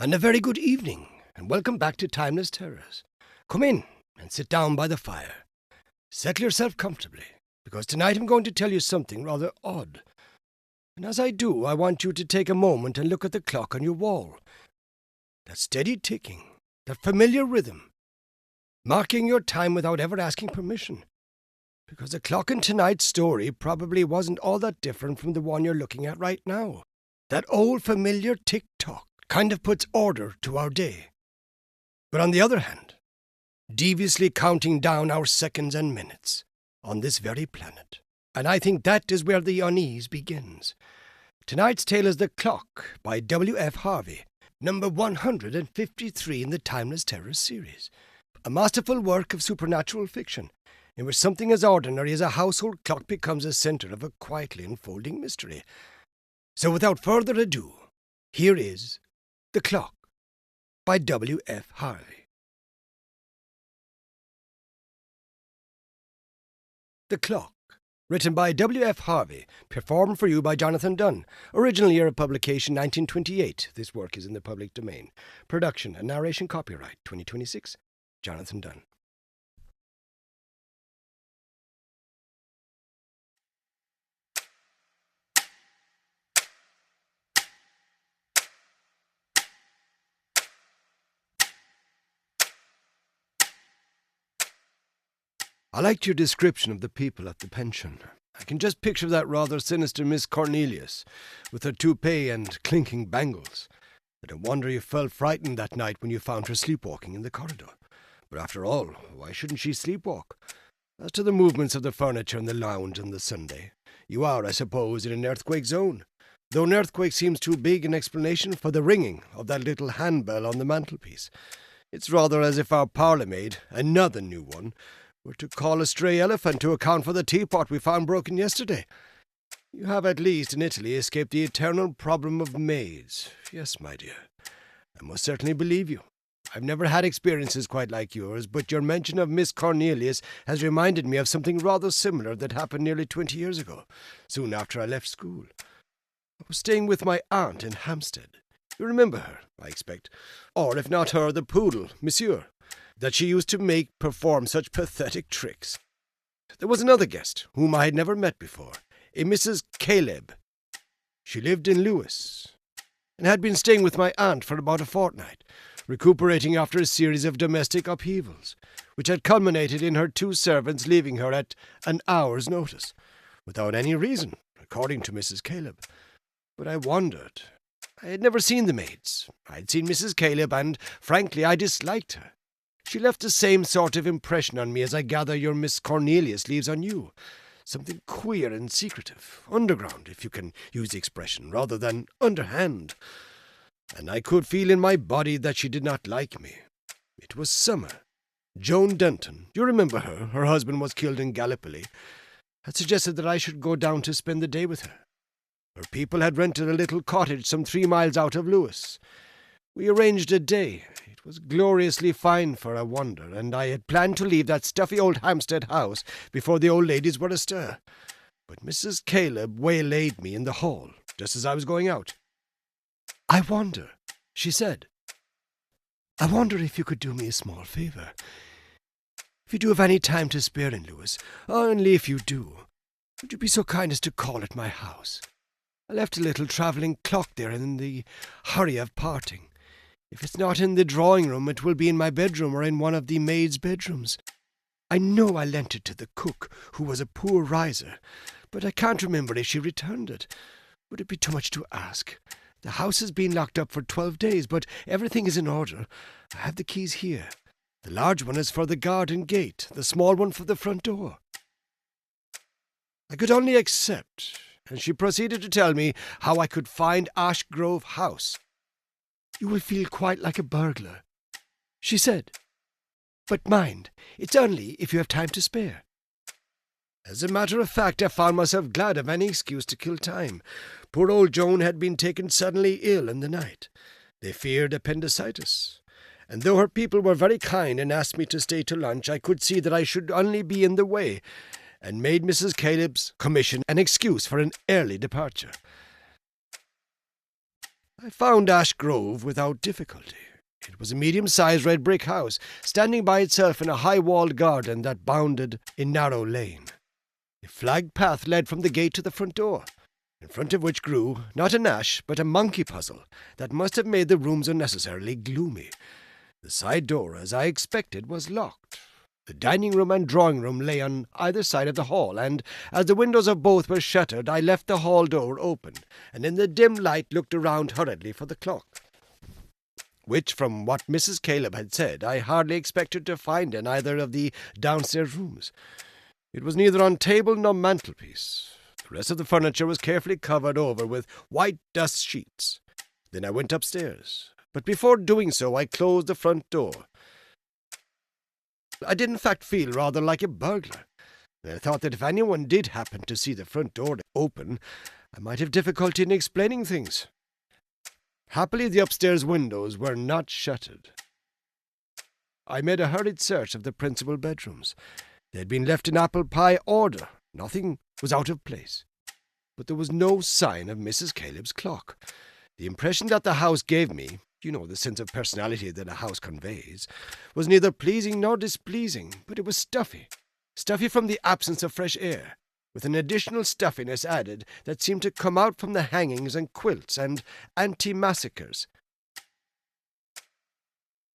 And a very good evening, and welcome back to Timeless Terrors. Come in and sit down by the fire. Settle yourself comfortably, because tonight I'm going to tell you something rather odd. And as I do, I want you to take a moment and look at the clock on your wall. That steady ticking, that familiar rhythm, marking your time without ever asking permission. Because the clock in tonight's story probably wasn't all that different from the one you're looking at right now. That old familiar tick-tock kind of puts order to our day. But on the other hand, deviously counting down our seconds and minutes on this very planet. And I think that is where the unease begins. Tonight's tale is The Clock by W.F. Harvey, number 153 in the Timeless Terrors series. A masterful work of supernatural fiction, in which something as ordinary as a household clock becomes a center of a quietly unfolding mystery. So without further ado, here is The Clock by W.F. Harvey. The Clock, written by W.F. Harvey, performed for you by Jonathan Dunne. Original year of publication 1928. This work is in the public domain. Production and narration copyright 2026. Jonathan Dunne. I liked your description of the people at the pension. I can just picture that rather sinister Miss Cornelius, with her toupee and clinking bangles. I don't wonder you felt frightened that night when you found her sleepwalking in the corridor. But after all, why shouldn't she sleepwalk? As to the movements of the furniture in the lounge on the Sunday, you are, I suppose, in an earthquake zone, though an earthquake seems too big an explanation for the ringing of that little handbell on the mantelpiece. It's rather as if our parlour-maid, another new one, were to call a stray elephant to account for the teapot we found broken yesterday. You have at least in Italy escaped the eternal problem of maids. Yes, my dear, I most certainly believe you. I've never had experiences quite like yours, but your mention of Miss Cornelius has reminded me of something rather similar that happened nearly 20 years ago, soon after I left school. I was staying with my aunt in Hampstead. You remember her, I expect. Or, if not her, the poodle, Monsieur, that she used to make perform such pathetic tricks. There was another guest, whom I had never met before, a Mrs. Caleb. She lived in Lewes, and had been staying with my aunt for about a fortnight, recuperating after a series of domestic upheavals, which had culminated in her two servants leaving her at an hour's notice, without any reason, according to Mrs. Caleb. But I wondered. I had never seen the maids. I had seen Mrs. Caleb, and, frankly, I disliked her. She left the same sort of impression on me as I gather your Miss Cornelius leaves on you. Something queer and secretive, underground, if you can use the expression, rather than underhand. And I could feel in my body that she did not like me. It was summer. Joan Denton, you remember her? Her husband was killed in Gallipoli. Had suggested that I should go down to spend the day with her. Her people had rented a little cottage some 3 miles out of Lewes. We arranged a day. It was gloriously fine for a wonder, and I had planned to leave that stuffy old Hampstead house before the old ladies were astir. But Mrs. Caleb waylaid me in the hall, just as I was going out. "I wonder," she said. "I wonder if you could do me a small favour. If you do have any time to spare in Lewes, only if you do, would you be so kind as to call at my house? I left a little travelling clock there in the hurry of parting. If it's not in the drawing-room, it will be in my bedroom or in one of the maids' bedrooms. I know I lent it to the cook, who was a poor riser, but I can't remember if she returned it. Would it be too much to ask? The house has been locked up for 12 days, but everything is in order. I have the keys here. The large one is for the garden gate, the small one for the front door." I could only accept, and she proceeded to tell me how I could find Ashgrove House. "You will feel quite like a burglar," she said. "But mind, it's only if you have time to spare." As a matter of fact, I found myself glad of any excuse to kill time. Poor old Joan had been taken suddenly ill in the night. They feared appendicitis. And though her people were very kind and asked me to stay to lunch, I could see that I should only be in the way, and made Mrs. Caleb's commission an excuse for an early departure. I found Ash Grove without difficulty. It was a medium-sized red brick house, standing by itself in a high-walled garden that bounded a narrow lane. A flagged path led from the gate to the front door, in front of which grew not an ash, but a monkey puzzle that must have made the rooms unnecessarily gloomy. The side door, as I expected, was locked. The dining room and drawing room lay on either side of the hall, and as the windows of both were shuttered, I left the hall door open, and in the dim light looked around hurriedly for the clock, which, from what Mrs. Caleb had said, I hardly expected to find in either of the downstairs rooms. It was neither on table nor mantelpiece. The rest of the furniture was carefully covered over with white dust sheets. Then I went upstairs, but before doing so I closed the front door. I did in fact feel rather like a burglar, and I thought that if anyone did happen to see the front door open, I might have difficulty in explaining things. Happily, the upstairs windows were not shuttered. I made a hurried search of the principal bedrooms. They had been left in apple pie order. Nothing was out of place. But there was no sign of Mrs. Caleb's clock. The impression that the house gave me, you know, the sense of personality that a house conveys, was neither pleasing nor displeasing, but it was stuffy. Stuffy from the absence of fresh air, with an additional stuffiness added that seemed to come out from the hangings and quilts and anti-massacres.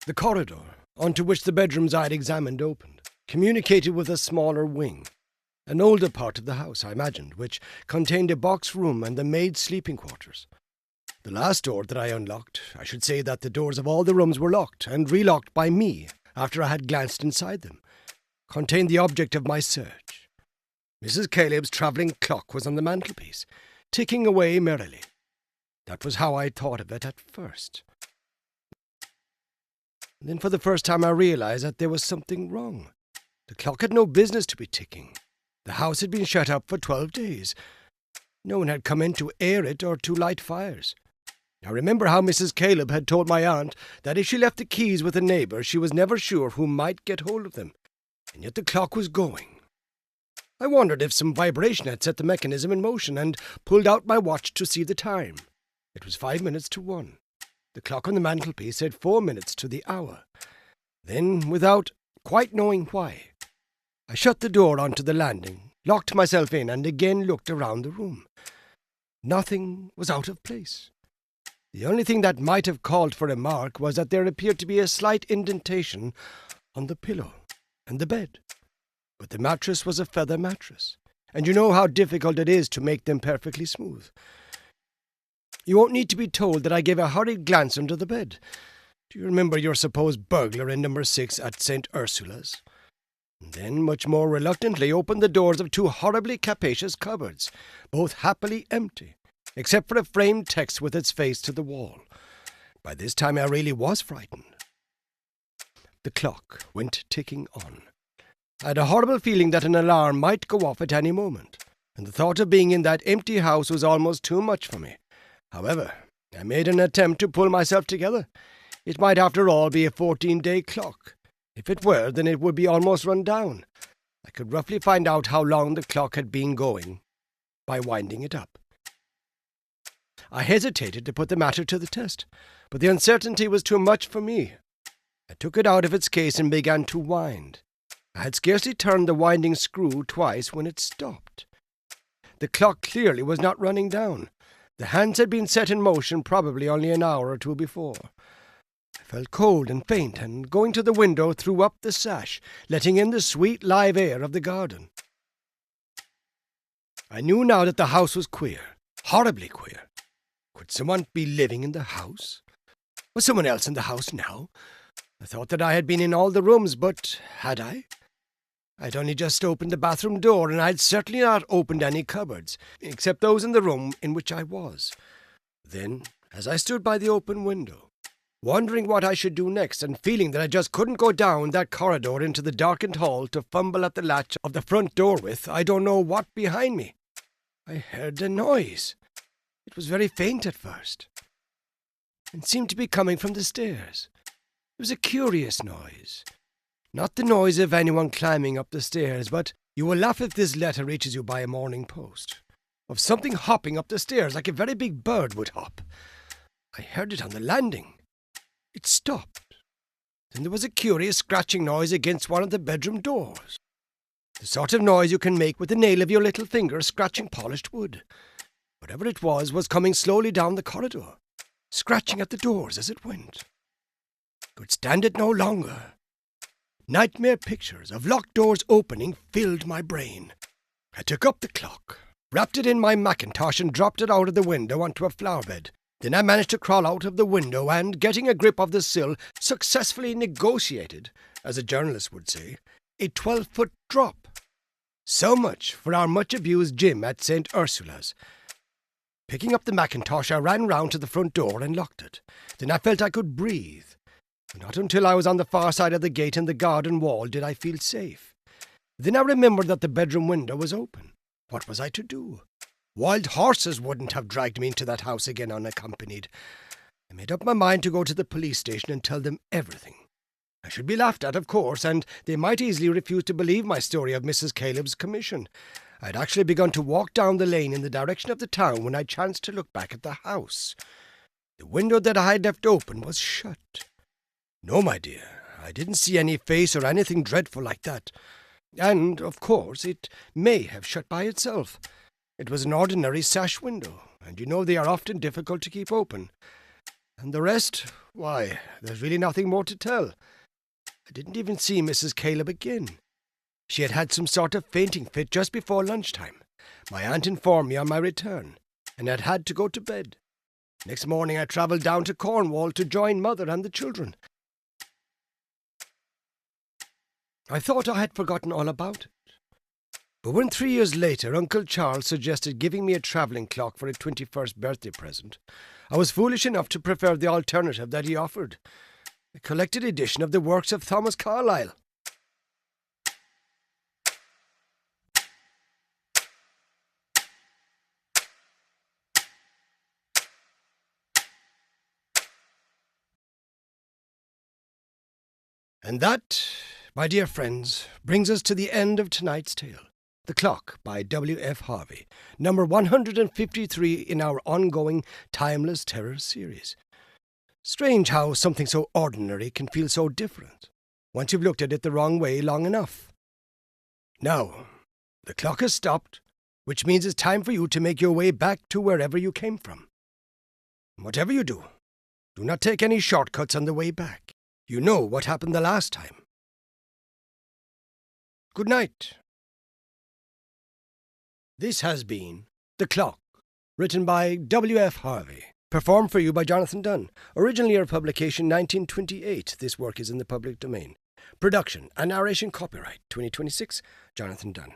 The corridor, onto which the bedrooms I had examined opened, communicated with a smaller wing, an older part of the house, I imagined, which contained a box room and the maid's sleeping quarters. The last door that I unlocked, I should say that the doors of all the rooms were locked and relocked by me after I had glanced inside them, contained the object of my search. Mrs. Caleb's travelling clock was on the mantelpiece, ticking away merrily. That was how I thought of it at first. And then for the first time I realized that there was something wrong. The clock had no business to be ticking. The house had been shut up for 12 days. No one had come in to air it or to light fires. I remember how Mrs. Caleb had told my aunt that if she left the keys with a neighbour, she was never sure who might get hold of them. And yet the clock was going. I wondered if some vibration had set the mechanism in motion, and pulled out my watch to see the time. It was 5 minutes to 1. The clock on the mantelpiece said 4 minutes to the hour. Then, without quite knowing why, I shut the door onto the landing, locked myself in, and again looked around the room. Nothing was out of place. The only thing that might have called for remark was that there appeared to be a slight indentation on the pillow and the bed. But the mattress was a feather mattress, and you know how difficult it is to make them perfectly smooth. You won't need to be told that I gave a hurried glance under the bed. Do you remember your supposed burglar in number 6 at St. Ursula's? And then, much more reluctantly, opened the doors of 2 horribly capacious cupboards, both happily empty, except for a framed text with its face to the wall. By this time I really was frightened. The clock went ticking on. I had a horrible feeling that an alarm might go off at any moment, and the thought of being in that empty house was almost too much for me. However, I made an attempt to pull myself together. It might, after all, be a 14-day clock. If it were, then it would be almost run down. I could roughly find out how long the clock had been going by winding it up. I hesitated to put the matter to the test, but the uncertainty was too much for me. I took it out of its case and began to wind. I had scarcely turned the winding screw twice when it stopped. The clock clearly was not running down. The hands had been set in motion probably only an hour or two before. I felt cold and faint, and going to the window threw up the sash, letting in the sweet live air of the garden. I knew now that the house was queer, horribly queer. Could someone be living in the house? Was someone else in the house now? I thought that I had been in all the rooms, but had I? I had only just opened the bathroom door, and I had certainly not opened any cupboards, except those in the room in which I was. Then, as I stood by the open window, wondering what I should do next, and feeling that I just couldn't go down that corridor into the darkened hall to fumble at the latch of the front door with I don't know what behind me, I heard a noise. It was very faint at first, and seemed to be coming from the stairs. It was a curious noise. Not the noise of anyone climbing up the stairs, but you will laugh if this letter reaches you by a morning post. Of something hopping up the stairs like a very big bird would hop. I heard it on the landing. It stopped. Then there was a curious scratching noise against one of the bedroom doors. The sort of noise you can make with the nail of your little finger scratching polished wood. Whatever it was coming slowly down the corridor, scratching at the doors as it went. I could stand it no longer. Nightmare pictures of locked doors opening filled my brain. I took up the clock, wrapped it in my mackintosh and dropped it out of the window onto a flower bed. Then I managed to crawl out of the window and, getting a grip of the sill, successfully negotiated, as a journalist would say, a 12-foot drop. So much for our much-abused gym at St. Ursula's. Picking up the mackintosh, I ran round to the front door and locked it. Then I felt I could breathe. Not until I was on the far side of the gate and the garden wall did I feel safe. Then I remembered that the bedroom window was open. What was I to do? Wild horses wouldn't have dragged me into that house again unaccompanied. I made up my mind to go to the police station and tell them everything. I should be laughed at, of course, and they might easily refuse to believe my story of Mrs. Caleb's commission. I had actually begun to walk down the lane in the direction of the town when I chanced to look back at the house. The window that I had left open was shut. No, my dear, I didn't see any face or anything dreadful like that. And, of course, it may have shut by itself. It was an ordinary sash window, and you know they are often difficult to keep open. And the rest, why, there's really nothing more to tell. I didn't even see Mrs. Caleb again. She had had some sort of fainting fit just before lunchtime. My aunt informed me on my return, and I'd had to go to bed. Next morning I travelled down to Cornwall to join Mother and the children. I thought I had forgotten all about it. But when 3 years later Uncle Charles suggested giving me a travelling clock for a 21st birthday present, I was foolish enough to prefer the alternative that he offered, a collected edition of the works of Thomas Carlyle. And that, my dear friends, brings us to the end of tonight's tale. The Clock by W.F. Harvey, number 153 in our ongoing Timeless Terror series. Strange how something so ordinary can feel so different, once you've looked at it the wrong way long enough. Now, the clock has stopped, which means it's time for you to make your way back to wherever you came from. Whatever you do not take any shortcuts on the way back. You know what happened the last time. Good night. This has been The Clock, written by W.F. Harvey, performed for you by Jonathan Dunne, originally a publication 1928. This work is in the public domain. Production and narration copyright 2026, Jonathan Dunne.